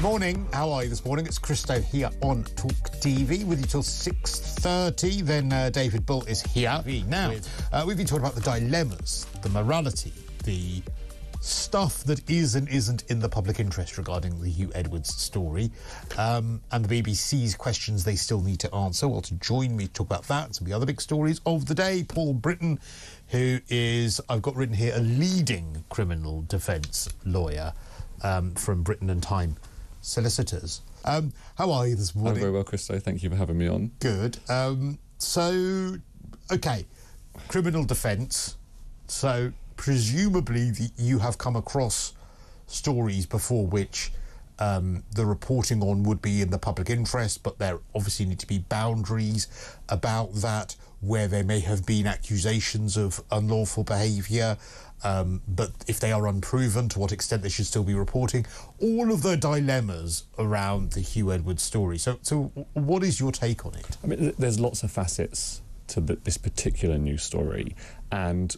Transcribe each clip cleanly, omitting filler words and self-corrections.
Morning, how are you this morning? It's Christo here on Talk TV with you till 6:30. Then David Bull is here. Now, we've been talking about the dilemmas, the morality, the stuff that is and isn't in the public interest regarding the Huw Edwards story, and the BBC's questions they still need to answer. Well, to join me to talk about that and some of the other big stories of the day, Paul Britton, who is, I've got written here, a leading criminal defence lawyer from Britton and Time Solicitors. How are you this morning? I'm very well, Christo. Thank you for having me on. Good. OK, criminal defence. So, presumably, you have come across stories before which the reporting on would be in the public interest, but there obviously need to be boundaries about that, where there may have been accusations of unlawful behaviour, but if they are unproven, to what extent they should still be reporting. All of the dilemmas around the Huw Edwards story. So what is your take on it? I mean, there's lots of facets to this particular news story, and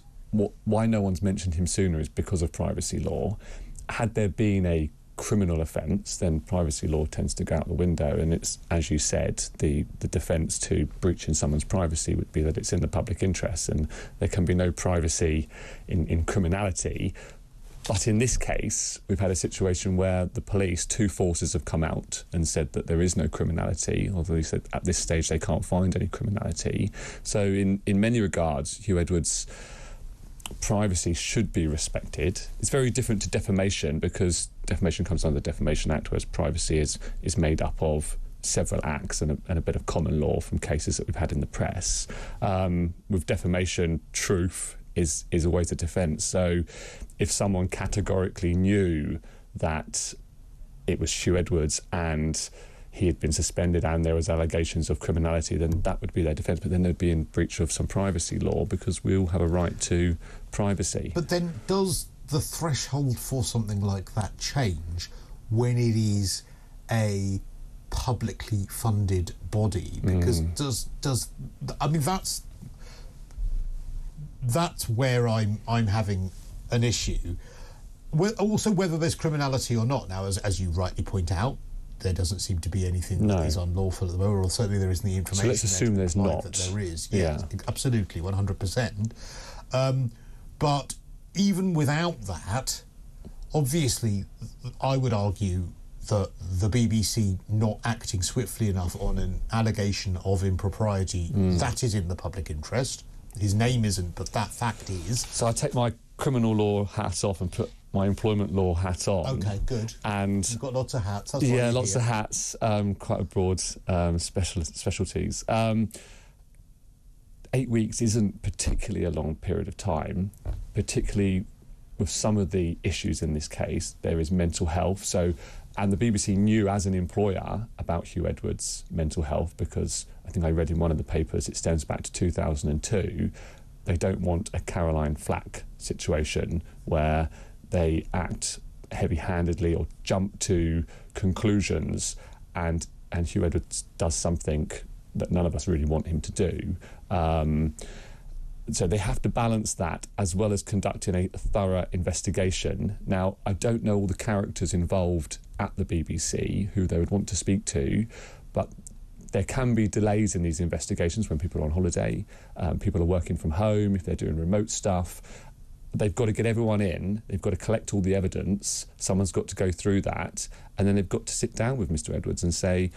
why no one's mentioned him sooner is because of privacy law. Had there been a criminal offence, then privacy law tends to go out the window, and it's, as you said, the defence to breaching someone's privacy would be that it's in the public interest, and there can be no privacy in criminality. But in this case, we've had a situation where the police, two forces, have come out and said that there is no criminality, although they said at this stage they can't find any criminality. So in many regards, Huw Edwards' privacy should be respected. It's very different to defamation, because defamation comes under the Defamation Act, whereas privacy is made up of several acts and a bit of common law from cases that we've had in the press. With defamation, truth is always a defence. So if someone categorically knew that it was Huw Edwards and he had been suspended and there was allegations of criminality, then that would be their defence. But then they'd be in breach of some privacy law, because we all have a right to privacy. But then does the threshold for something like that change when it is a publicly funded body? Because does I mean, that's where I'm having an issue. Also, whether there's criminality or not. Now, as you rightly point out, there doesn't seem to be anything that is unlawful at the moment, or certainly there isn't the information. So let's assume there's not. That there is, yeah. Absolutely, 100%. But even without that, obviously, I would argue that the BBC not acting swiftly enough on an allegation of impropriety, that is in the public interest. His name isn't, but that fact is. So I take my criminal law hat off and put my employment law hat on. OK, good. And you've got lots of hats. That's yeah, lots of hats, quite a broad specialties. 8 weeks isn't particularly a long period of time, particularly with some of the issues in this case. There is mental health. And the BBC knew as an employer about Huw Edwards' mental health, because I think I read in one of the papers it stems back to 2002. They don't want a Caroline Flack situation where they act heavy-handedly or jump to conclusions, and Huw Edwards does something that none of us really want him to do. So they have to balance that, as well as conducting a thorough investigation. Now, I don't know all the characters involved at the BBC, who they would want to speak to, but there can be delays in these investigations when people are on holiday, people are working from home, if they're doing remote stuff. They've got to get everyone in, they've got to collect all the evidence, someone's got to go through that, and then they've got to sit down with Mr. Edwards and say,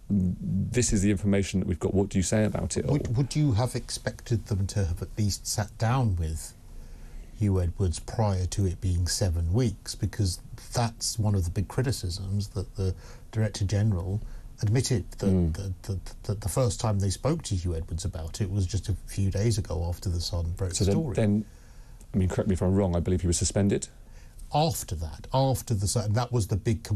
this is the information that we've got, what do you say about it all? Would you have expected them to have at least sat down with Huw Edwards prior to it being 7 weeks? Because that's one of the big criticisms, that the Director General admitted that the first time they spoke to Huw Edwards about it was just a few days ago after the Sun broke the story. Then, I mean, correct me if I'm wrong, I believe he was suspended? After that, that was the big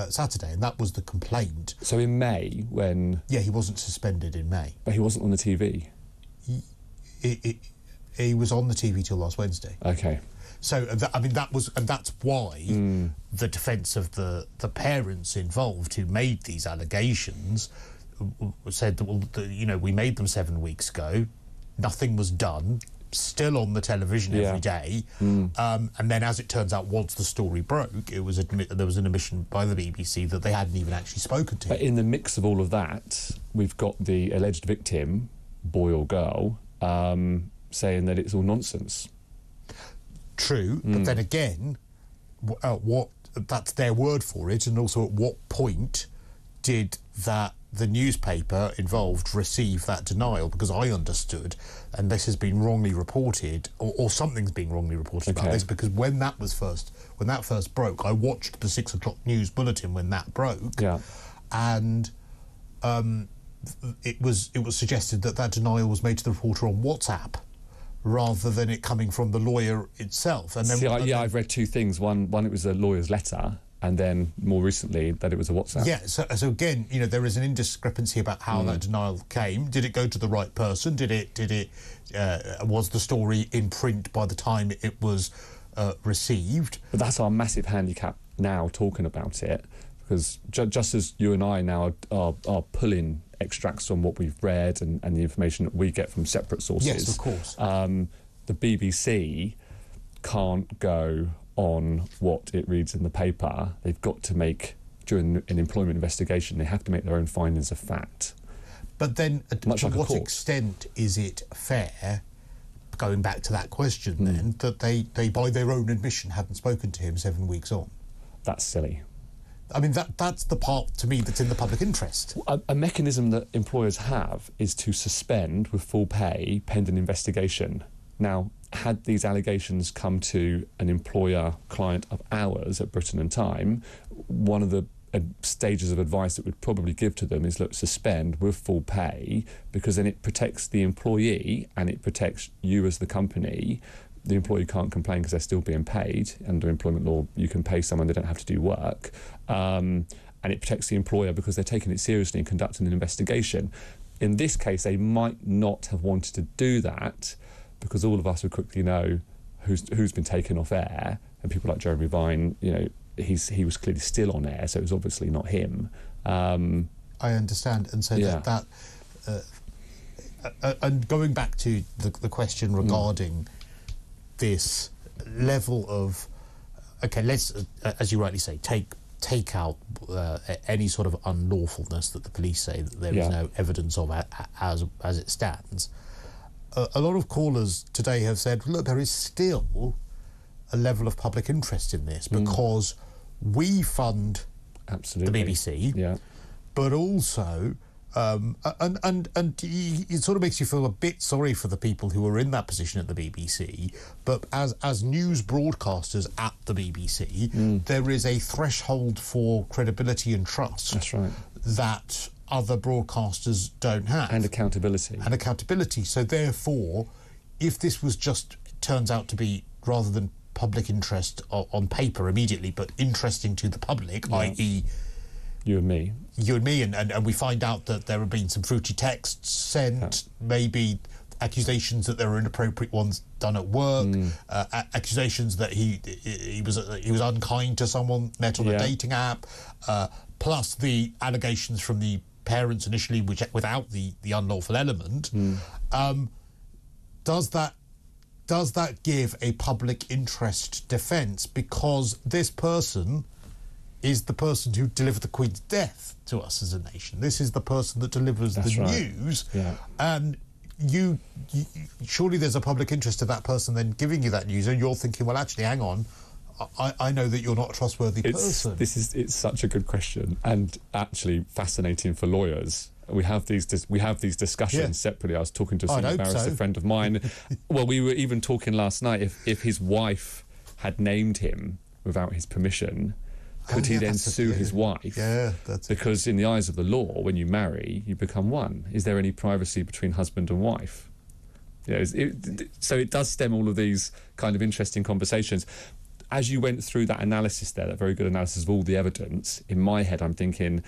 Saturday, and that was the complaint. So in May, when... Yeah, he wasn't suspended in May. But he wasn't on the TV? He was on the TV till last Wednesday. OK. So, I mean, that's why the defence of the parents involved who made these allegations said that, well, you know, we made them 7 weeks ago, nothing was done. still on the television every day. And then, as it turns out, once the story broke, there was an admission by the BBC that they hadn't even actually spoken to him. But in the mix of all of that, we've got the alleged victim, boy or girl, saying that it's all nonsense. True, but then again, that's their word for it, and also at what point did the newspaper involved receive that denial? Because I understood, and this has been wrongly reported, or something's been wrongly reported about this, because when that first broke, I watched the 6 o'clock news bulletin when that broke, and it was suggested that denial was made to the reporter on WhatsApp, rather than it coming from the lawyer itself. And then I've read two things. One, it was a lawyer's letter, and then more recently that it was a WhatsApp. Yeah, so again, there is an indiscrepancy about how that denial came. Did it go to the right person? Was the story in print by the time it was received? But that's our massive handicap now, talking about it, because just as you and I now are pulling extracts from what we've read and the information that we get from separate sources. Yes, of course. The BBC can't go on what it reads in the paper. They've got to make, during an employment investigation, they have to make their own findings of fact. But then, to what extent is it fair, going back to that question then, that they, by their own admission, hadn't spoken to him 7 weeks on? That's silly. I mean, that's the part, to me, that's in the public interest. A mechanism that employers have is to suspend with full pay pending investigation. Now, had these allegations come to an employer client of ours at Britton and Time, one of the stages of advice that we'd probably give to them is, look, suspend with full pay, because then it protects the employee and it protects you as the company. The employee can't complain because they're still being paid. Under employment law, you can pay someone, they don't have to do work. And it protects the employer because they're taking it seriously and conducting an investigation. In this case, they might not have wanted to do that, because all of us would quickly know who's been taken off air, and people like Jeremy Vine, he was clearly still on air, so it was obviously not him. I understand, and so and going back to the question regarding this level of, okay, let's, as you rightly say, take out any sort of unlawfulness that the police say that there is no evidence of as it stands. A lot of callers today have said, look, there is still a level of public interest in this, because we fund the BBC, but also, and it sort of makes you feel a bit sorry for the people who are in that position at the BBC, but as news broadcasters at the BBC, there is a threshold for credibility and trust. That's right. That other broadcasters don't have. And accountability. So therefore, if this was just, turns out to be, rather than public interest on paper immediately, but interesting to the public, i.e. you and me, and we find out that there have been some fruity texts sent, maybe accusations that there were inappropriate ones done at work, accusations that he was unkind to someone met on a dating app, plus the allegations from the parents initially, which without the unlawful element, does that give a public interest defence? Because this person is the person who delivered the Queen's death to us as a nation. This is the person that delivers news, and you surely there's a public interest to that person then giving you that news, and you're thinking, well, actually, hang on, I know that you're not a trustworthy person. It's such a good question, and actually fascinating for lawyers. We have these discussions separately. I was talking to a senior barrister friend of mine. Well, we were even talking last night, if his wife had named him without his permission, could he then sue his wife? Yeah, that's because in the eyes of the law, when you marry, you become one. Is there any privacy between husband and wife? So it does stem all of these kind of interesting conversations. As you went through that analysis there, that very good analysis of all the evidence, in my head I'm thinking,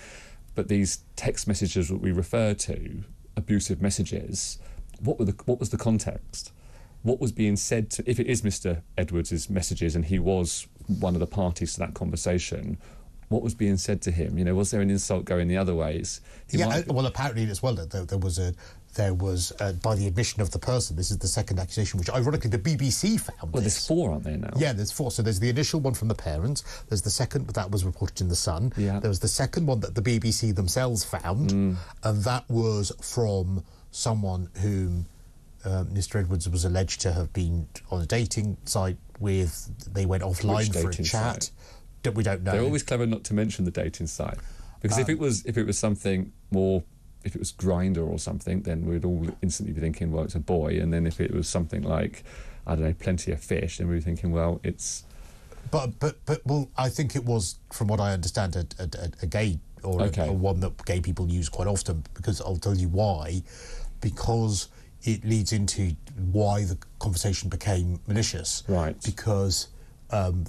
but these text messages that we refer to, abusive messages, what was the context? What was being said to, if it is Mr. Edwards' messages and he was one of the parties to that conversation, what was being said to him? Was there an insult going the other ways? Well, apparently as well, there was there was, by the admission of the person, this is the second accusation, which ironically the BBC found. Well, there's 4, aren't there now? Yeah, there's 4. So there's the initial one from the parents. There's the second, that was reported in The Sun. Yeah. There was the second one that the BBC themselves found, and that was from someone whom Mr. Edwards was alleged to have been on a dating site with. They went offline for a chat. We don't know. They're always clever not to mention the dating site, because if it was something more. If it was Grindr or something, then we'd all instantly be thinking, well, it's a boy. And then if it was something like, I don't know, Plenty of Fish, then we'd be thinking, well, it's... But well, I think it was, from what I understand, a gay, or a one that gay people use quite often, because I'll tell you why. Because it leads into why the conversation became malicious. Right. Because...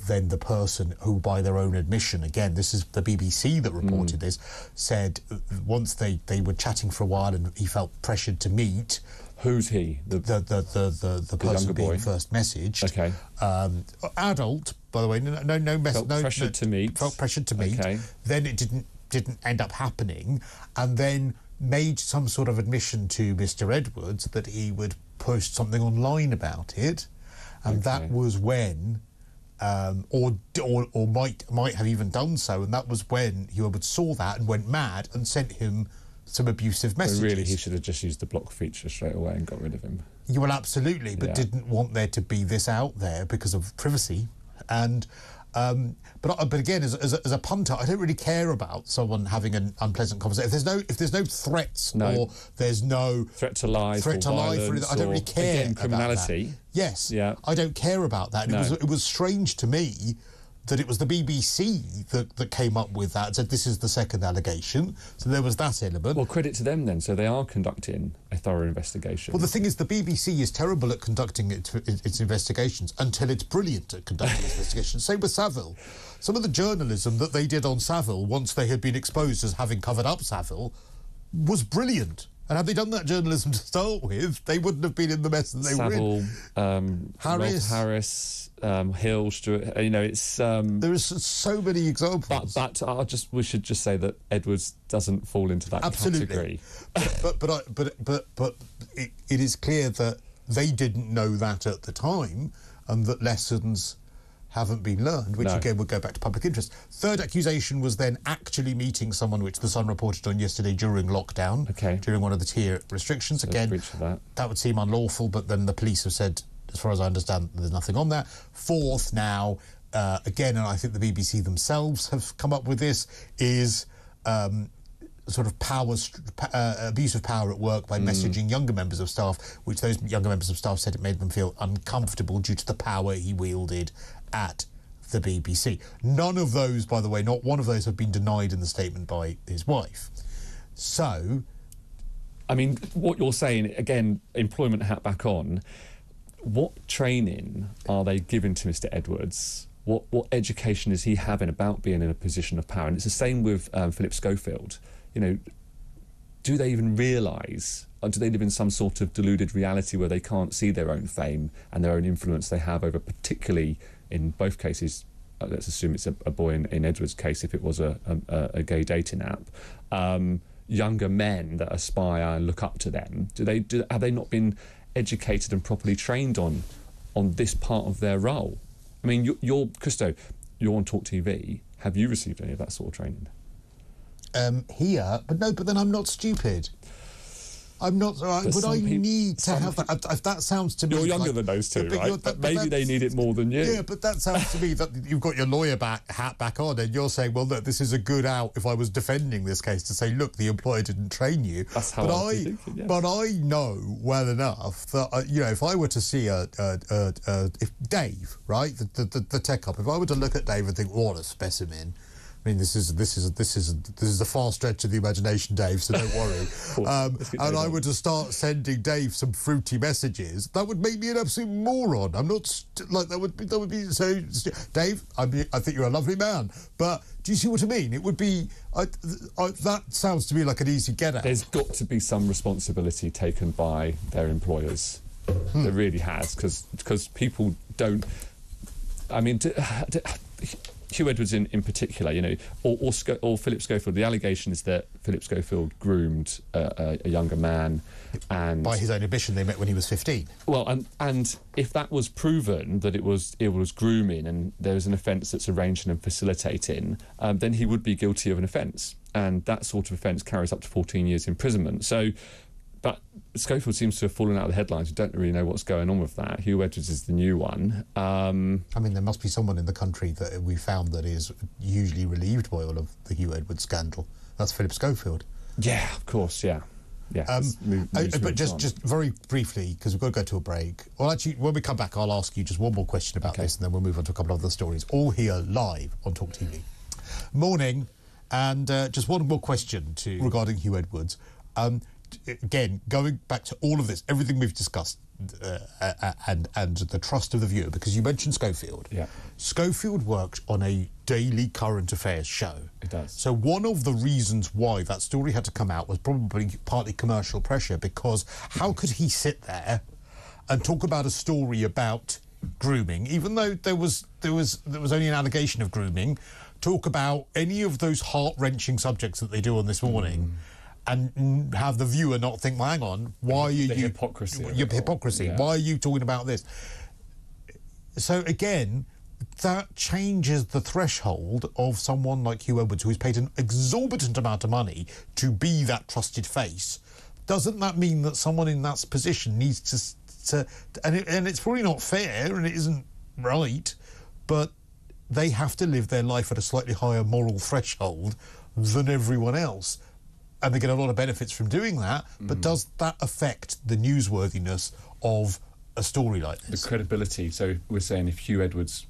then the person who, by their own admission, again, this is the BBC that reported this, said once they were chatting for a while and he felt pressured to meet. Who's he? The person being first messaged. Okay. Adult, by the way. Felt pressured to meet. Felt pressured to meet. Okay. Then it didn't end up happening, and then made some sort of admission to Mr. Edwards that he would post something online about it, and that was when. Or might have even done so, and that was when Huw Edwards saw that and went mad and sent him some abusive messages. So really, he should have just used the block feature straight away and got rid of him. You will absolutely, but didn't want there to be this out there because of privacy. And but again, as a punter, I don't really care about someone having an unpleasant conversation. If there's no threats or there's no threat to life, I don't really care. Again, criminality. About that. Yes, yeah. I don't care about that. No. It was strange to me that it was the BBC that came up with that, said this is the second allegation. So there was that element. Well, credit to them then. So they are conducting a thorough investigation. Well, the thing is, the BBC is terrible at conducting its investigations until it's brilliant at conducting investigations. Same with Savile. Some of the journalism that they did on Savile, once they had been exposed as having covered up Savile, was brilliant. And had they done that journalism to start with, they wouldn't have been in the mess that they were in. Harris, Hill, Stewart. You know, it's there is so many examples. But we should just say that Edwards doesn't fall into that category. But it is clear that they didn't know that at the time, and that lessons haven't been learned, which again would go back to public interest. Third accusation was then actually meeting someone, which the Sun reported on yesterday during lockdown, during one of the tier restrictions. So again, that would seem unlawful, but then the police have said, as far as I understand, there's nothing on that. Fourth now, again, and I think the BBC themselves have come up with this, is sort of abuse of power at work by messaging younger members of staff, which those younger members of staff said it made them feel uncomfortable due to the power he wielded at the BBC. None of those, by the way, not one of those have been denied in the statement by his wife. So... I mean, what you're saying, again, employment hat back on, what training are they giving to Mr. Edwards? What education is he having about being in a position of power? And it's the same with Philip Schofield. You know, do they even realise, or do they live in some sort of deluded reality where they can't see their own fame and their own influence they have over, particularly in both cases, let's assume it's a boy in Edward's case, if it was a gay dating app, younger men that aspire and look up to them, have they not been educated and properly trained on this part of their role? I mean, Christo, you're on Talk TV. Have you received any of that sort of training? Here, but then I'm not stupid. I'm not. Would I need to have that? That sounds to me. You're younger than those two, right? But maybe they need it more than you. Yeah, but that sounds to me that you've got your lawyer hat back on, and you're saying, well, look, this is a good out. If I was defending this case, to say, look, the employer didn't train you. That's how I'm thinking. Yes. But I know well enough that if I were to see if Dave, right, the tech up, if I were to look at Dave and think, what a specimen. I mean, this is a far stretch of the imagination, Dave, so don't worry. And I were to start sending Dave some fruity messages, that would make me an absolute moron. I'm not that would be so. Dave, I think you're a lovely man, but do you see what I mean? It would be that sounds to me like an easy get out. There's got to be some responsibility taken by their employers. There really has, because people don't. I mean. Huw Edwards in particular, you know, or Philip Schofield. The allegation is that Philip Schofield groomed a younger man, and by his own admission, they met when he was 15. Well, and if that was proven that it was grooming, and there was an offence that's arranging and facilitating, then he would be guilty of an offence, and that sort of offence carries up to 14 years imprisonment. So. But Schofield seems to have fallen out of the headlines. We don't really know what's going on with that. Huw Edwards is the new one. I mean, there must be someone in the country that we found that is usually relieved by all of the Huw Edwards scandal. That's Philip Schofield. Yeah, of course, yeah. But just very briefly, because we've got to go to a break. Well, actually, when we come back, I'll ask you just one more question about this, and then we'll move on to a couple of other stories, all here live on Talk TV. Morning, and just one more question regarding Huw Edwards. Again, going back to all of this, everything we've discussed, and the trust of the viewer, because you mentioned Schofield. Yeah. Schofield works on a daily current affairs show. It does. So one of the reasons why that story had to come out was probably partly commercial pressure, because how could he sit there and talk about a story about grooming, even though there was only an allegation of grooming, talk about any of those heart-wrenching subjects that they do on This Morning, and have the viewer not think, well, hang on, why are you... hypocrisy. Your hypocrisy. Yeah. Why are you talking about this? So, again, that changes the threshold of someone like Huw Edwards, who is paid an exorbitant amount of money to be that trusted face. Doesn't that mean that someone in that position needs to and it's probably not fair, and it isn't right, but they have to live their life at a slightly higher moral threshold than everyone else. And they get a lot of benefits from doing that, but does that affect the newsworthiness of a story like this? The credibility. So we're saying if Huw Edwards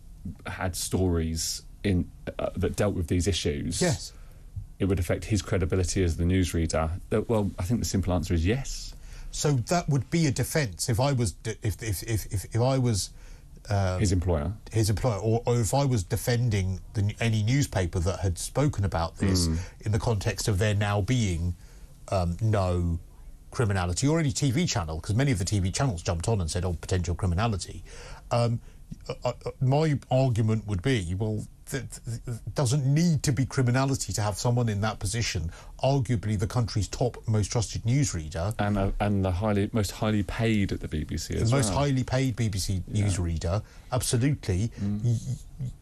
had stories in that dealt with these issues, yes, it would affect his credibility as the newsreader. Well, I think the simple answer is yes. So that would be a defence if I was if I was his employer, or if I was defending any newspaper that had spoken about this in the context of there now being no criminality, or any TV channel, because many of the TV channels jumped on and said, oh, potential criminality. My argument would be, well, doesn't need to be criminality to have someone in that position, arguably the country's top most trusted newsreader, and the most highly paid at the BBC as well. The most highly paid BBC newsreader, absolutely.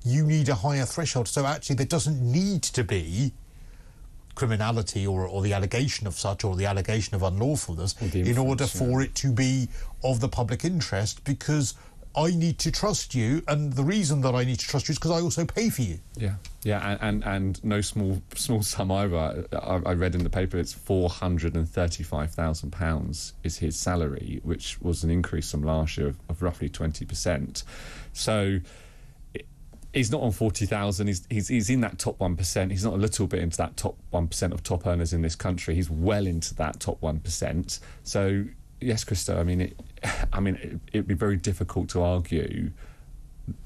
You need a higher threshold. So actually there doesn't need to be criminality or the allegation of such, or the allegation of unlawfulness, in order for it to be of the public interest, because I need to trust you, and the reason that I need to trust you is because I also pay for you. And no small sum either. I read in the paper it's £435,000 is his salary, which was an increase from last year of roughly 20%. So he's not on 40,000. He's in that top 1%. He's not a little bit into that top 1% of top earners in this country. He's well into that top 1%. So yes, Christo, I mean, it'd be very difficult to argue,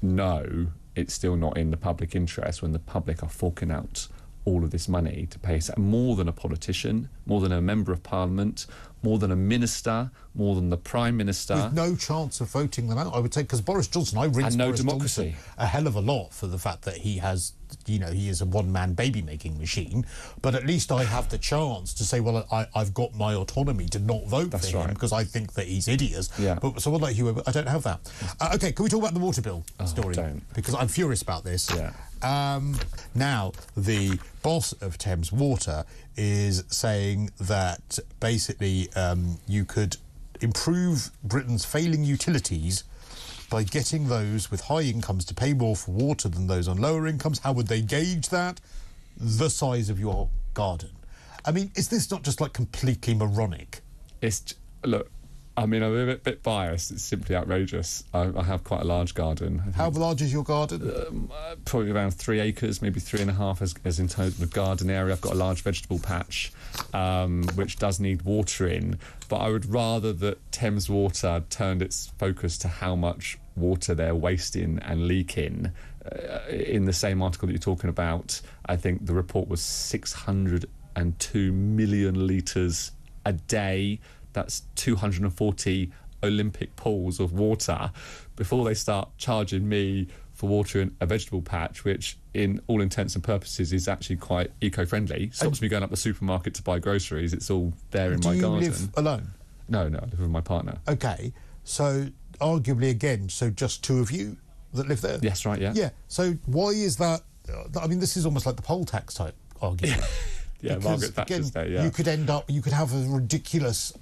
no, it's still not in the public interest when the public are forking out all of this money to pay more than a politician, more than a member of parliament, more than a minister, more than the Prime Minister. With no chance of voting them out, I would say, because Boris Johnson, I rinse Boris Johnson a hell of a lot for the fact that he has, he is a one-man baby-making machine, but at least I have the chance to say, well, I've got my autonomy to not vote for him because I think that he's hideous. Yeah. But someone like Huw, I don't have that. OK, can we talk about the water bill story? Don't. Because I'm furious about this. Yeah. Now, the boss of Thames Water is saying that basically you could improve Britain's failing utilities by getting those with high incomes to pay more for water than those on lower incomes. How would they gauge that? The size of your garden. I mean, is this not just like completely moronic? Look, I mean, I'm a bit biased. It's simply outrageous. I have quite a large garden. How large is your garden? Probably around 3 acres, maybe 3.5 as in total of garden area. I've got a large vegetable patch, which does need watering. But I would rather that Thames Water turned its focus to how much water they're wasting and leaking. In the same article that you're talking about, I think the report was 602 million litres a day. That's 240 Olympic pools of water before they start charging me for watering a vegetable patch, which in all intents and purposes is actually quite eco-friendly. Stops me going up the supermarket to buy groceries. It's all there in my garden. Do you live alone? No, I live with my partner. Okay, so arguably again, so just two of you that live there? Yes, right, yeah. Yeah, so why is that? I mean, this is almost like the poll tax type argument. Yeah, because, Margaret Thatcher's day, yeah. You could have a ridiculous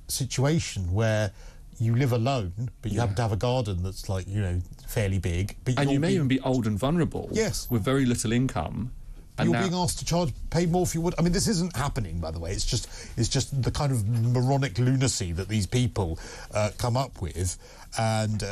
situation where you live alone, but you happen to have a garden that's like, you know, fairly big. But and you may even be old and vulnerable. Yes. With very little income. And you're being asked to pay more if you would. I mean, this isn't happening, by the way. It's just the kind of moronic lunacy that these people come up with. And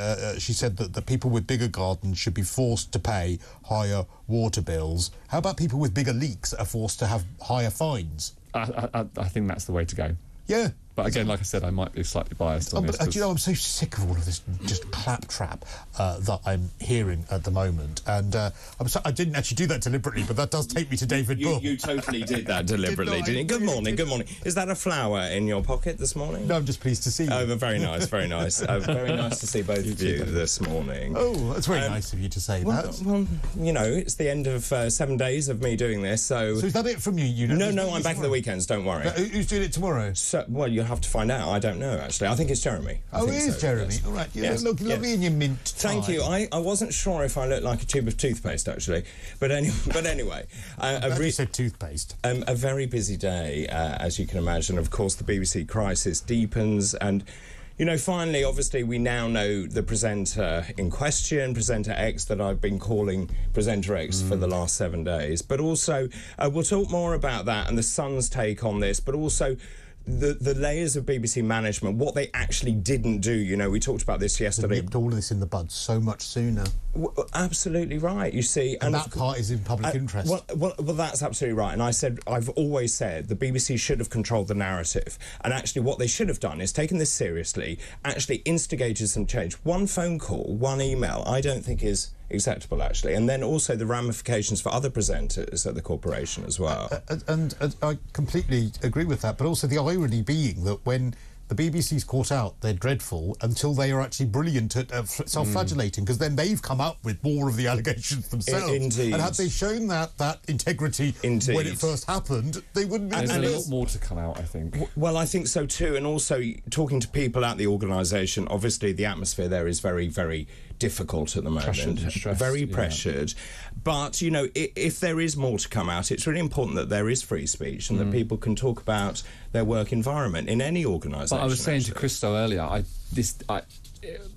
she said that the people with bigger gardens should be forced to pay higher water bills. How about people with bigger leaks that are forced to have higher fines? I think that's the way to go. Yeah. But again, like I said, I might be slightly biased on this. But, you know, I'm so sick of all of this just claptrap that I'm hearing at the moment. And I didn't actually do that deliberately, but that does take me to David Bull. You totally did that deliberately, didn't you? Good morning, good morning. Is that a flower in your pocket this morning? No, I'm just pleased to see you. Oh, very nice, very nice. Very nice to see both of you this morning. Oh, that's very nice of you to say that. Well, you know, it's the end of 7 days of me doing this, so... So is that it from you? No, I'm back at the weekends, don't worry. Who's doing it tomorrow? So, well, you'll have to find out. I don't know, actually. I think it's Jeremy. It is Jeremy. Yes. All right. Yes. Look in your mint tie. Thank you. I wasn't sure if I looked like a tube of toothpaste, actually. But anyway. You said toothpaste. A very busy day, as you can imagine. Of course, the BBC crisis deepens and... You know, finally, obviously, we now know the presenter in question, Presenter X, that I've been calling Presenter X for the last 7 days. But also, we'll talk more about that and the Sun's take on this, but also the layers of BBC management, what they actually didn't do. You know, we talked about this yesterday. They nipped all of this in the bud so much sooner. Absolutely right, you see. And that part is in public interest. Well, that's absolutely right. And I've always said the BBC should have controlled the narrative. And actually what they should have done is taken this seriously, actually instigated some change. One phone call, one email, I don't think is acceptable, actually. And then also the ramifications for other presenters at the corporation as well. And I completely agree with that. But also the irony being that when the BBC's caught out, they're dreadful until they are actually brilliant at self-flagellating, because then they've come up with more of the allegations themselves. Indeed. And had they shown that integrity when it first happened, they wouldn't be... There's a lot more to come out, I think. Well, I think so too. And also, talking to people at the organisation, obviously the atmosphere there is very, very difficult at the moment. Pressured and stressed, very pressured. But, you know, if there is more to come out, it's really important that there is free speech and that people can talk about their work environment in any organisation. But I was saying to Christo earlier,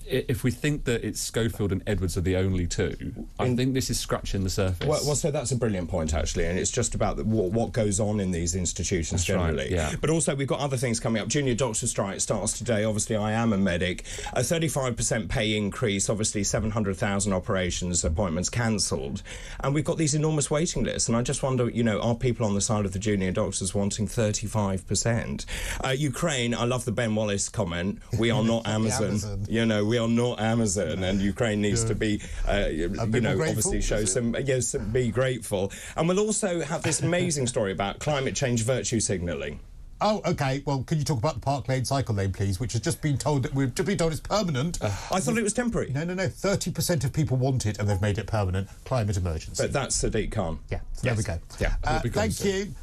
if we think that it's Schofield and Edwards are the only two, I think this is scratching the surface. Well, so that's a brilliant point, actually, and it's just about what goes on in these institutions generally. Right, yeah. But also, we've got other things coming up. Junior doctor strike starts today. Obviously, I am a medic. A 35% pay increase, obviously 700,000 operations appointments cancelled. And we've got these enormous waiting lists, and I just wonder, you know, are people on the side of the junior doctors wanting 35%? Ukraine, I love the Ben Wallace comment, we are not Amazon. You know, we are not Amazon, and Ukraine needs to be, you know, obviously show some, be grateful. And we'll also have this amazing story about climate change virtue signalling. Oh, OK. Well, can you talk about the Park Lane cycle lane, please, which has just been told that we've just been told it's permanent. I thought it was temporary. No. 30% of people want it, and they've made it permanent. Climate emergency. But that's Sadiq Khan. Yeah, there we go. Yeah.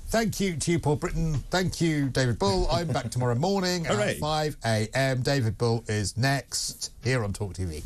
Thank you to you, Paul Britton. Thank you, David Bull. I'm back tomorrow morning at 5 a.m. David Bull is next here on Talk TV.